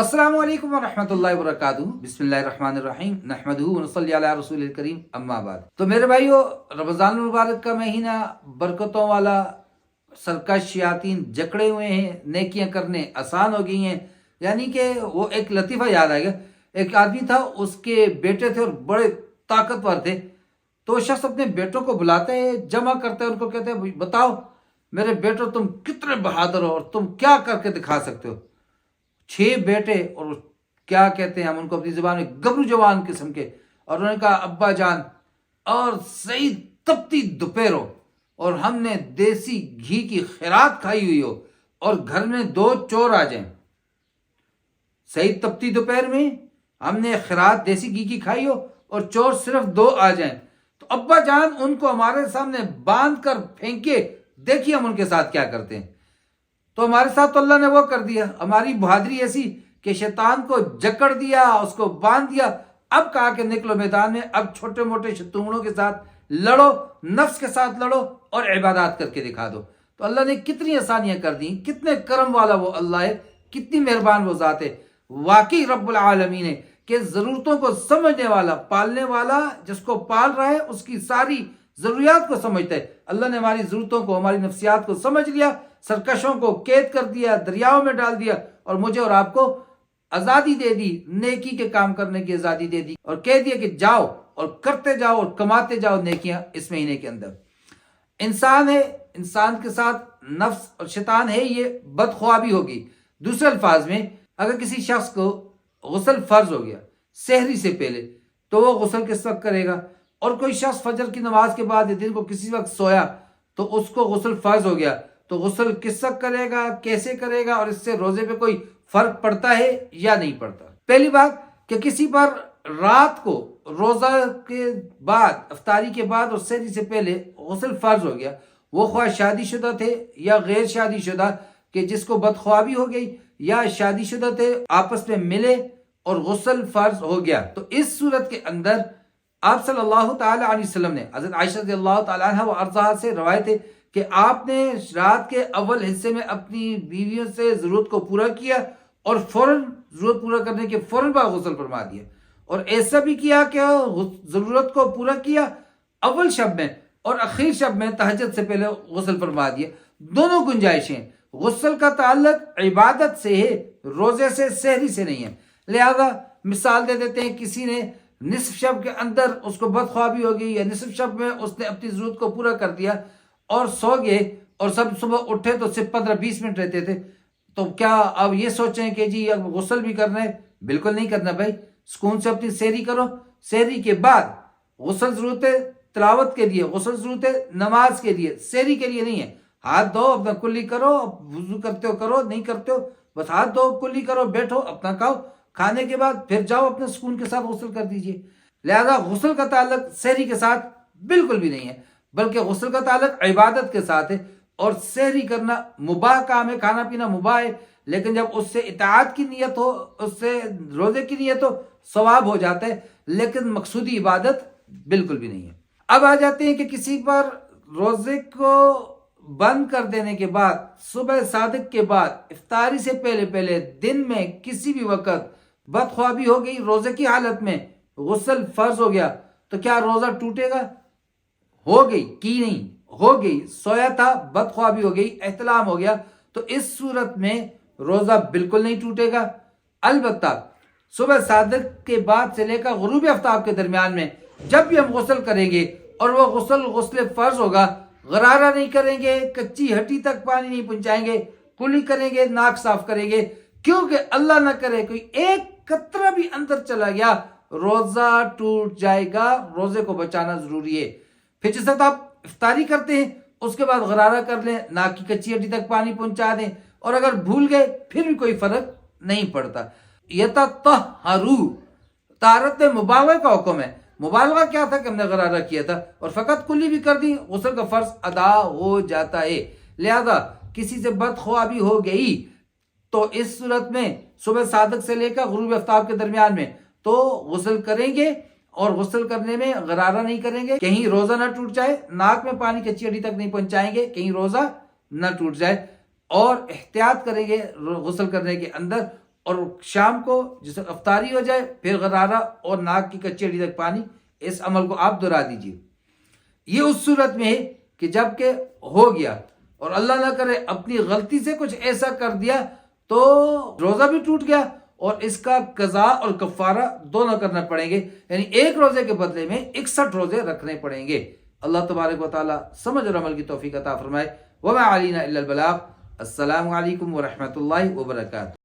السلام علیکم ورحمۃ اللہ وبرکاتہ۔ بسم اللہ الرحمن الرحیم، نحمدہ ونصلی علی رسول الکریم، اما بعد۔ تو میرے بھائیو، رمضان المبارک کا مہینہ برکتوں والا، سرکش شیاطین جکڑے ہوئے ہیں، نیکیاں کرنے آسان ہو گئی ہیں۔ یعنی کہ وہ ایک لطیفہ یاد آئے گا، ایک آدمی تھا، اس کے بیٹے تھے اور بڑے طاقتور تھے۔ تو وہ شخص اپنے بیٹوں کو بلاتے ہیں، جمع کرتے ہیں، ان کو کہتے ہیں بتاؤ میرے بیٹو تم کتنے بہادر ہو اور تم کیا کر کے دکھا سکتے ہو۔ 6 بیٹے، اور کیا کہتے ہیں ہم ان کو اپنی زبان میں، گبرو جوان قسم کے۔ اور انہوں نے کہا ابا جان، اور صحیح تپتی دوپہر ہو اور ہم نے دیسی گھی کی خیرات کھائی ہوئی ہو اور گھر میں 2 چور آ جائیں، صحیح تپتی دوپہر میں ہم نے خیرات دیسی گھی کی کھائی ہو اور چور صرف 2 آ جائیں، تو ابا جان ان کو ہمارے سامنے باندھ کر پھینکے، دیکھیے ہم ان کے ساتھ کیا کرتے ہیں۔ تو ہمارے ساتھ تو اللہ نے وہ کر دیا، ہماری بہادری ایسی کہ شیطان کو جکڑ دیا، اس کو باندھ دیا۔ اب کہا کہ نکلو میدان میں، اب چھوٹے موٹے شتونگڑوں کے ساتھ لڑو، نفس کے ساتھ لڑو اور عبادات کر کے دکھا دو۔ تو اللہ نے کتنی آسانیاں کر دیں، کتنے کرم والا وہ اللہ ہے، کتنی مہربان وہ ذات ہے۔ واقعی رب العالمین ہے کہ ضرورتوں کو سمجھنے والا، پالنے والا، جس کو پال رہا ہے اس کی ساری ضروریات کو سمجھتا ہے۔ اللہ نے ہماری ضرورتوں کو، ہماری نفسیات کو سمجھ لیا، سرکشوں کو قید کر دیا، دریاؤں میں ڈال دیا، اور مجھے اور آپ کو آزادی دے دی، نیکی کے کام کرنے کی آزادی دے دی، اور کہہ دیا کہ جاؤ اور کرتے جاؤ اور کماتے جاؤ نیکیاں اس مہینے کے اندر۔ انسان ہے، انسان کے ساتھ نفس اور شیطان ہے، یہ بدخوابی ہوگی۔ دوسرے الفاظ میں، اگر کسی شخص کو غسل فرض ہو گیا سحری سے پہلے، تو وہ غسل کس وقت کرے گا؟ اور کوئی شخص فجر کی نماز کے بعد یا دن کو کسی وقت سویا تو اس کو غسل فرض ہو گیا، تو غسل کس وقت کرے گا، کیسے کرے گا، اور اس سے روزے پہ کوئی فرق پڑتا ہے یا نہیں پڑتا؟ پہلی بات کہ کسی پر رات کو روزہ کے بعد، افطاری کے بعد اور سحری سے پہلے غسل فرض ہو گیا، وہ خواہ شادی شدہ تھے یا غیر شادی شدہ، کہ جس کو بدخوابی ہو گئی، یا شادی شدہ تھے آپس میں ملے اور غسل فرض ہو گیا، تو اس صورت کے اندر آپ صلی اللہ تعالی علیہ وسلم نے، حضرت عائشہ رضی اللہ تعالی عنہ و ارضاہا سے روایت ہے کہ آپ نے رات کے اول حصے میں اپنی بیویوں سے ضرورت کو پورا کیا اور فوراً ضرورت پورا کرنے کے فوراً بعد غسل فرما دیا، اور ایسا بھی کیا کہ ضرورت کو پورا کیا اول شب میں اور اخیر شب میں تہجد سے پہلے غسل فرما دیا۔ دونوں گنجائشیں، غسل کا تعلق عبادت سے ہے، روزے سے، سحری سے نہیں ہے۔ لہذا مثال دے دیتے ہیں، کسی نے نصف شب کے اندر اس کو بدخوابی ہو گئی، یا نصف شب میں اس نے اپنی ضرورت کو پورا کر دیا اور سو گئے، اور سب صبح اٹھے تو صرف 15-20 منٹ رہتے تھے، تو کیا اب یہ سوچیں کہ جی اب غسل بھی کرنا ہے؟ بالکل نہیں کرنا بھائی، سکون سے اپنی سحری کرو۔ سحری کے بعد غسل ضرورت ہے تلاوت کے لیے، غسل ضرورت ہے نماز کے لیے، سحری کے لیے نہیں ہے۔ ہاتھ دھو، اپنا کلی کرو، وضو کرتے ہو کرو، نہیں کرتے ہو بس ہاتھ دھو، کلی کرو، بیٹھو، اپنا کھاؤ، کھانے کے بعد پھر جاؤ اپنے سکون کے ساتھ غسل کر دیجئے۔ لہذا غسل کا تعلق سحری کے ساتھ بالکل بھی نہیں ہے، بلکہ غسل کا تعلق عبادت کے ساتھ ہے، اور سحری کرنا مباح کام ہے، کھانا پینا مباح ہے، لیکن جب اس سے اطاعت کی نیت ہو، اس سے روزے کی نیت ہو، ثواب ہو جاتا ہے، لیکن مقصودی عبادت بالکل بھی نہیں ہے۔ اب آ جاتے ہیں کہ کسی پر روزے کو بند کر دینے کے بعد، صبح صادق کے بعد، افطاری سے پہلے دن میں کسی بھی وقت بدخوابی ہو گئی، روزے کی حالت میں غسل فرض ہو گیا، تو کیا روزہ ٹوٹے گا؟ ہو گئی کی نہیں، ہو گئی، سویا تھا، بدخوابی ہو گئی، احتلام ہو گیا، تو اس صورت میں روزہ بالکل نہیں ٹوٹے گا۔ البتہ صبح صادق کے بعد سے لے کر غروب آفتاب کے درمیان میں جب بھی ہم غسل کریں گے، اور وہ غسل فرض ہوگا، غرارہ نہیں کریں گے، کچی ہٹی تک پانی نہیں پہنچائیں گے، کلی کریں گے، ناک صاف کریں گے، کیونکہ اللہ نہ کرے کوئی ایک قطرہ بھی اندر چلا گیا، روزہ ٹوٹ جائے گا۔ روزے کو بچانا ضروری ہے۔ پھر جس وقت آپ افطاری کرتے ہیں اس کے بعد غرارہ کر لیں، ناک کی کچی ہڈی تک پانی پہنچا دیں، اور اگر بھول گئے پھر بھی کوئی فرق نہیں پڑتا۔ یتطہروا، طہارت میں مبالغہ کا حکم ہے۔ مبالغہ کیا تھا کہ ہم نے غرارہ کیا تھا اور فقط کلی بھی کر دی، غسل کا فرض ادا ہو جاتا ہے۔ لہذا کسی سے بدخوابی ہو گئی تو اس صورت میں صبح صادق سے لے کر غروب آفتاب کے درمیان میں تو غسل کریں گے، اور غسل کرنے میں غرارہ نہیں کریں گے، کہیں روزہ نہ ٹوٹ جائے، ناک میں پانی کچی ہڈی تک نہیں پہنچائیں گے، کہیں روزہ نہ ٹوٹ جائے، اور احتیاط کریں گے غسل کرنے کے اندر، اور شام کو جس وقت افطاری ہو جائے پھر غرارہ اور ناک کی کچی ہڈی تک پانی، اس عمل کو آپ دہرا دیجیے۔ یہ اس صورت میں ہے کہ جب کہ ہو گیا اور اللہ نہ کرے اپنی غلطی سے کچھ ایسا کر دیا تو روزہ بھی ٹوٹ گیا اور اس کا قضا اور کفارہ دونوں کرنا پڑیں گے، یعنی ایک روزے کے بدلے میں 61 روزے رکھنے پڑیں گے۔ اللہ تبارک و تعالی سمجھ اور عمل کی توفیق عطا فرمائے۔ وما علینا الا البلاغ۔ السلام علیکم ورحمۃ اللہ وبرکاتہ۔